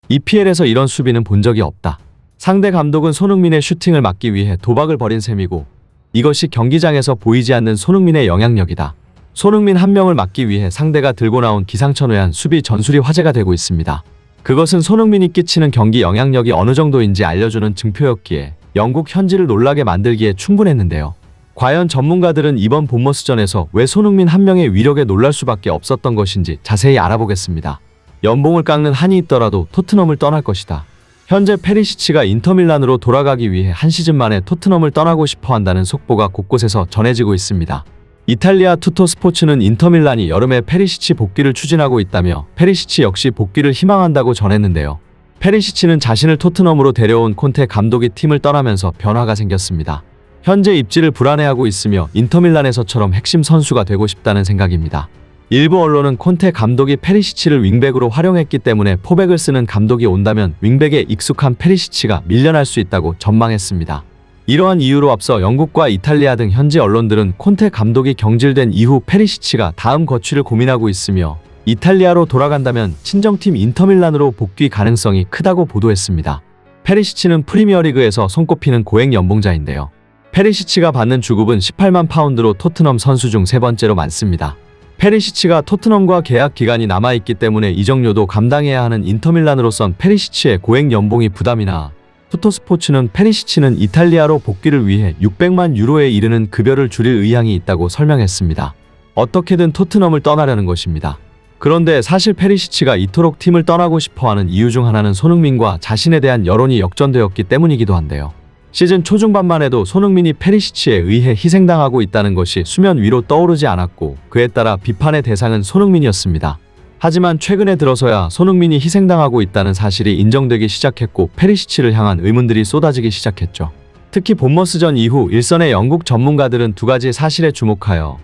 EPL에서 이런 수비는 본 적이 없다. 상대 감독은 손흥민의 슈팅을 막기 위해 도박을 벌인 셈이고 이것이 경기장에서 보이지 않는 손흥민의 영향력이다. 손흥민 한 명을 막기 위해 상대가 들고 나온 기상천외한 수비 전술이 화제가 되고 있습니다. 그것은 손흥민이 끼치는 경기 영향력이 어느 정도인지 알려주는 증표였기에 영국 현지를 놀라게 만들기에 충분했는데요. 과연 전문가들은 이번 본머스전에서 왜 손흥민 한 명의 위력에 놀랄 수밖에 없었던 것인지 자세히 알아보겠습니다. 연봉을 깎는 한이 있더라도 토트넘을 떠날 것이다. 현재 페리시치가 인터밀란으로 돌아가기 위해 한 시즌 만에 토트넘을 떠나고 싶어 한다는 속보가 곳곳에서 전해지고 있습니다. 이탈리아 투토스포츠는 인터밀란이 여름에 페리시치 복귀를 추진하고 있다며 페리시치 역시 복귀를 희망한다고 전했는데요. 페리시치는 자신을 토트넘으로 데려온 콘테 감독이 팀을 떠나면서 변화가 생겼습니다. 현재 입지를 불안해하고 있으며 인터밀란에서처럼 핵심 선수가 되고 싶다는 생각입니다. 일부 언론은 콘테 감독이 페리시치를 윙백으로 활용했기 때문에 포백을 쓰는 감독이 온다면 윙백에 익숙한 페리시치가 밀려날 수 있다고 전망했습니다. 이러한 이유로 앞서 영국과 이탈리아 등 현지 언론들은 콘테 감독이 경질된 이후 페리시치가 다음 거취를 고민하고 있으며 이탈리아로 돌아간다면 친정팀 인터밀란으로 복귀 가능성이 크다고 보도했습니다. 페리시치는 프리미어리그에서 손꼽히는 고액 연봉자인데요. 페리시치가 받는 주급은 18만 파운드로 토트넘 선수 중 세 번째로 많습니다. 페리시치가 토트넘과 계약 기간이 남아있기 때문에 이적료도 감당해야 하는 인터밀란으로선 페리시치의 고액 연봉이 부담이나 투토스포츠는 페리시치는 이탈리아로 복귀를 위해 600만 유로에 이르는 급여를 줄일 의향이 있다고 설명했습니다. 어떻게든 토트넘을 떠나려는 것입니다. 그런데 사실 페리시치가 이토록 팀을 떠나고 싶어하는 이유 중 하나는 손흥민과 자신에 대한 여론이 역전되었기 때문이기도 한데요. 시즌 초중반만 해도 손흥민이 페리시치에 의해 희생당하고 있다는 것이 수면 위로 떠오르지 않았고 그에 따라 비판의 대상은 손흥민이었습니다. 하지만 최근에 들어서야 손흥민이 희생당하고 있다는 사실이 인정되기 시작했고 페리시치를 향한 의문들이 쏟아지기 시작했죠. 특히 본머스전 이후 일선의 영국 전문가들은 두 가지 사실에 주목하여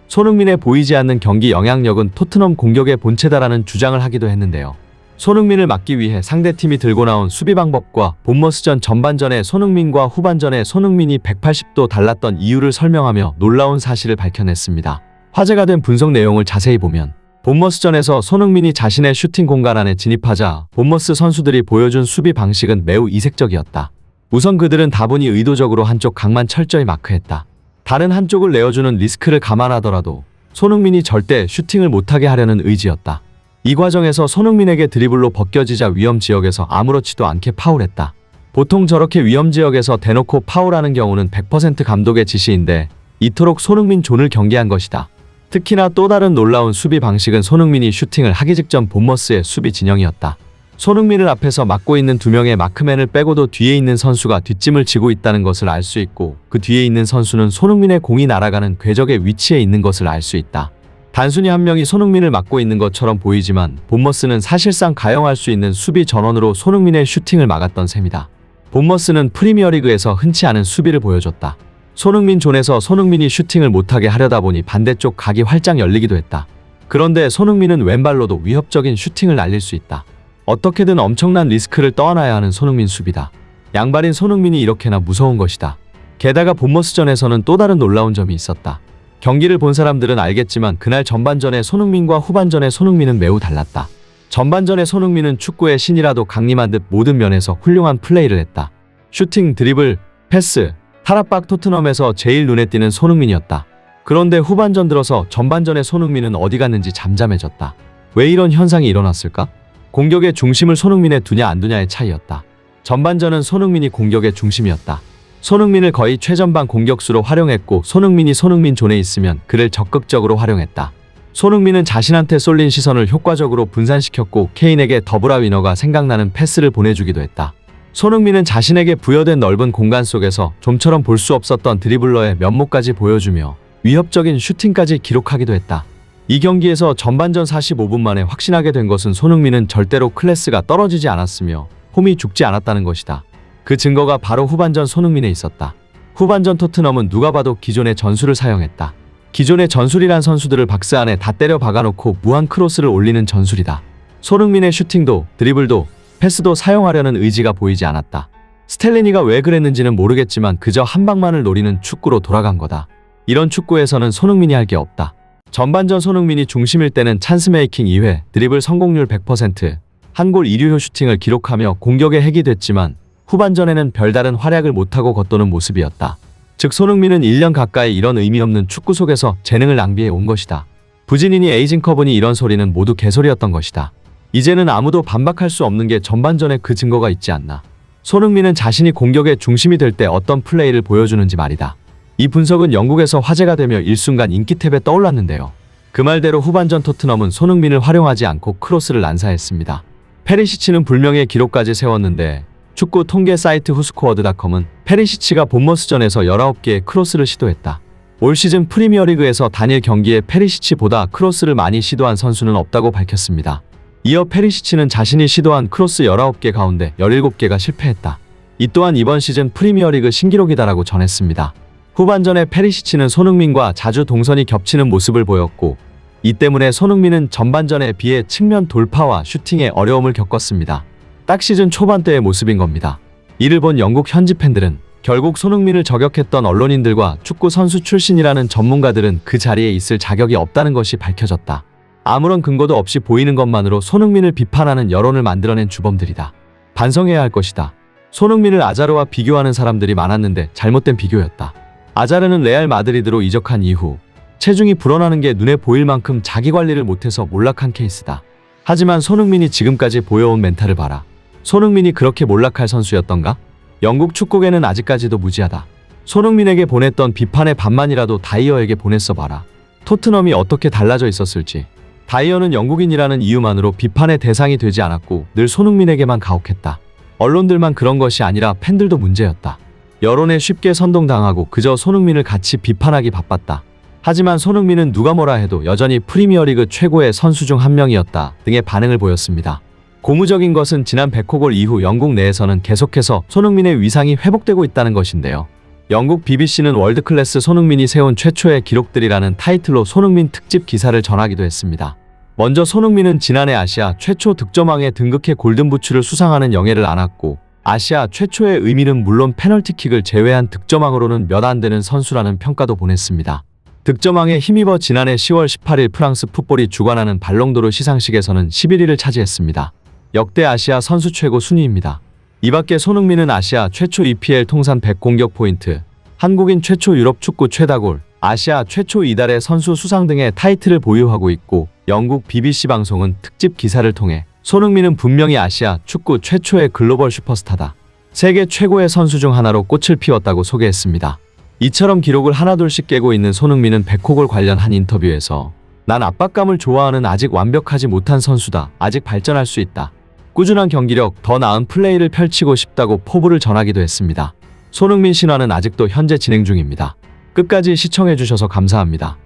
손흥민의 보이지 않는 경기 영향력은 토트넘 공격의 본체다라는 주장을 하기도 했는데요. 손흥민을 막기 위해 상대팀이 들고 나온 수비 방법과 본머스전 전반전에 손흥민과 후반전에 손흥민이 180도 달랐던 이유를 설명하며 놀라운 사실을 밝혀냈습니다. 화제가 된 분석 내용을 자세히 보면 본머스전에서 손흥민이 자신의 슈팅 공간 안에 진입하자 본머스 선수들이 보여준 수비 방식은 매우 이색적이었다. 우선 그들은 다분히 의도적으로 한쪽 각만 철저히 마크했다. 다른 한쪽을 내어주는 리스크를 감안하더라도 손흥민이 절대 슈팅을 못하게 하려는 의지였다. 이 과정에서 손흥민에게 드리블로 벗겨지자 위험지역에서 아무렇지도 않게 파울했다. 보통 저렇게 위험지역에서 대놓고 파울하는 경우는 100% 감독의 지시인데 이토록 손흥민 존을 경계한 것이다. 특히나 또 다른 놀라운 수비 방식은 손흥민이 슈팅을 하기 직전 본머스의 수비 진영이었다. 손흥민을 앞에서 막고 있는 두 명의 마크맨을 빼고도 뒤에 있는 선수가 뒷짐을 지고 있다는 것을 알 수 있고 그 뒤에 있는 선수는 손흥민의 공이 날아가는 궤적의 위치에 있는 것을 알 수 있다. 단순히 한 명이 손흥민을 막고 있는 것처럼 보이지만 본머스는 사실상 가용할 수 있는 수비 전원으로 손흥민의 슈팅을 막았던 셈이다. 본머스는 프리미어리그에서 흔치 않은 수비를 보여줬다. 손흥민 존에서 손흥민이 슈팅을 못하게 하려다 보니 반대쪽 각이 활짝 열리기도 했다. 그런데 손흥민은 왼발로도 위협적인 슈팅을 날릴 수 있다. 어떻게든 엄청난 리스크를 떠안아야 하는 손흥민 수비다. 양발인 손흥민이 이렇게나 무서운 것이다. 게다가 본머스전에서는 또 다른 놀라운 점이 있었다. 경기를 본 사람들은 알겠지만 그날 전반전의 손흥민과 후반전의 손흥민은 매우 달랐다. 전반전의 손흥민은 축구의 신이라도 강림한 듯 모든 면에서 훌륭한 플레이를 했다. 슈팅, 드리블, 패스, 탈압박 토트넘에서 제일 눈에 띄는 손흥민이었다. 그런데 후반전 들어서 전반전의 손흥민은 어디 갔는지 잠잠해졌다. 왜 이런 현상이 일어났을까? 공격의 중심을 손흥민에 두냐 안 두냐의 차이였다. 전반전은 손흥민이 공격의 중심이었다. 손흥민을 거의 최전방 공격수로 활용했고 손흥민이 손흥민 존에 있으면 그를 적극적으로 활용했다. 손흥민은 자신한테 쏠린 시선을 효과적으로 분산시켰고 케인에게 더브라 위너가 생각나는 패스를 보내주기도 했다. 손흥민은 자신에게 부여된 넓은 공간 속에서 좀처럼 볼 수 없었던 드리블러의 면모까지 보여주며 위협적인 슈팅까지 기록하기도 했다. 이 경기에서 전반전 45분 만에 확신하게 된 것은 손흥민은 절대로 클래스가 떨어지지 않았으며 폼이 죽지 않았다는 것이다. 그 증거가 바로 후반전 손흥민에 있었다. 후반전 토트넘은 누가 봐도 기존의 전술을 사용했다. 기존의 전술이란 선수들을 박스 안에 다 때려 박아놓고 무한 크로스를 올리는 전술이다. 손흥민의 슈팅도 드리블도 패스도 사용하려는 의지가 보이지 않았다. 스텔리니가 왜 그랬는지는 모르겠지만 그저 한 방만을 노리는 축구로 돌아간 거다. 이런 축구에서는 손흥민이 할 게 없다. 전반전 손흥민이 중심일 때는 찬스 메이킹 2회, 드리블 성공률 100%, 한 골 1류효 슈팅을 기록하며 공격의 핵이 됐지만 후반전에는 별다른 활약을 못하고 겉도는 모습이었다. 즉 손흥민은 1년 가까이 이런 의미 없는 축구 속에서 재능을 낭비해 온 것이다. 부진이니 에이징 커브니 이런 소리는 모두 개소리였던 것이다. 이제는 아무도 반박할 수 없는 게 전반전에 그 증거가 있지 않나. 손흥민은 자신이 공격의 중심이 될 때 어떤 플레이를 보여주는지 말이다. 이 분석은 영국에서 화제가 되며 일순간 인기탭에 떠올랐는데요. 그 말대로 후반전 토트넘은 손흥민을 활용하지 않고 크로스를 난사했습니다. 페리시치는 불명예 기록까지 세웠는데 축구 통계 사이트 후스코어드닷컴은 페리시치가 본머스전에서 19개의 크로스를 시도했다. 올 시즌 프리미어리그에서 단일 경기에 페리시치보다 크로스를 많이 시도한 선수는 없다고 밝혔습니다. 이어 페리시치는 자신이 시도한 크로스 19개 가운데 17개가 실패했다. 이 또한 이번 시즌 프리미어리그 신기록이다라고 전했습니다. 후반전에 페리시치는 손흥민과 자주 동선이 겹치는 모습을 보였고 이 때문에 손흥민은 전반전에 비해 측면 돌파와 슈팅에 어려움을 겪었습니다. 딱 시즌 초반 때의 모습인 겁니다. 이를 본 영국 현지 팬들은 결국 손흥민을 저격했던 언론인들과 축구 선수 출신이라는 전문가들은 그 자리에 있을 자격이 없다는 것이 밝혀졌다. 아무런 근거도 없이 보이는 것만으로 손흥민을 비판하는 여론을 만들어낸 주범들이다. 반성해야 할 것이다. 손흥민을 아자르와 비교하는 사람들이 많았는데 잘못된 비교였다. 아자르는 레알 마드리드로 이적한 이후 체중이 불어나는 게 눈에 보일 만큼 자기 관리를 못해서 몰락한 케이스다. 하지만 손흥민이 지금까지 보여온 멘탈을 봐라. 손흥민이 그렇게 몰락할 선수였던가? 영국 축구계는 아직까지도 무지하다. 손흥민에게 보냈던 비판의 반만이라도 다이어에게 보냈어 봐라. 토트넘이 어떻게 달라져 있었을지. 다이어는 영국인이라는 이유만으로 비판의 대상이 되지 않았고 늘 손흥민에게만 가혹했다. 언론들만 그런 것이 아니라 팬들도 문제였다. 여론에 쉽게 선동당하고 그저 손흥민을 같이 비판하기 바빴다. 하지만 손흥민은 누가 뭐라 해도 여전히 프리미어리그 최고의 선수 중 한 명이었다 등의 반응을 보였습니다. 고무적인 것은 지난 100호 골 이후 영국 내에서는 계속해서 손흥민의 위상이 회복되고 있다는 것인데요. 영국 BBC는 월드클래스 손흥민이 세운 최초의 기록들이라는 타이틀로 손흥민 특집 기사를 전하기도 했습니다. 먼저 손흥민은 지난해 아시아 최초 득점왕에 등극해 골든부츠를 수상하는 영예를 안았고 아시아 최초의 의미는 물론 페널티킥을 제외한 득점왕으로는 몇 안 되는 선수라는 평가도 보냈습니다. 득점왕에 힘입어 지난해 10월 18일 프랑스 풋볼이 주관하는 발롱도르 시상식에서는 11위를 차지했습니다. 역대 아시아 선수 최고 순위입니다. 이 밖에 손흥민은 아시아 최초 EPL 통산 100 공격 포인트, 한국인 최초 유럽 축구 최다골, 아시아 최초 이달의 선수 수상 등의 타이틀을 보유하고 있고 영국 BBC 방송은 특집 기사를 통해 손흥민은 분명히 아시아 축구 최초의 글로벌 슈퍼스타다. 세계 최고의 선수 중 하나로 꽃을 피웠다고 소개했습니다. 이처럼 기록을 하나둘씩 깨고 있는 손흥민은 100호 골 관련 한 인터뷰에서 난 압박감을 좋아하는 아직 완벽하지 못한 선수다. 아직 발전할 수 있다. 꾸준한 경기력, 더 나은 플레이를 펼치고 싶다고 포부를 전하기도 했습니다. 손흥민 신화는 아직도 현재 진행 중입니다. 끝까지 시청해주셔서 감사합니다.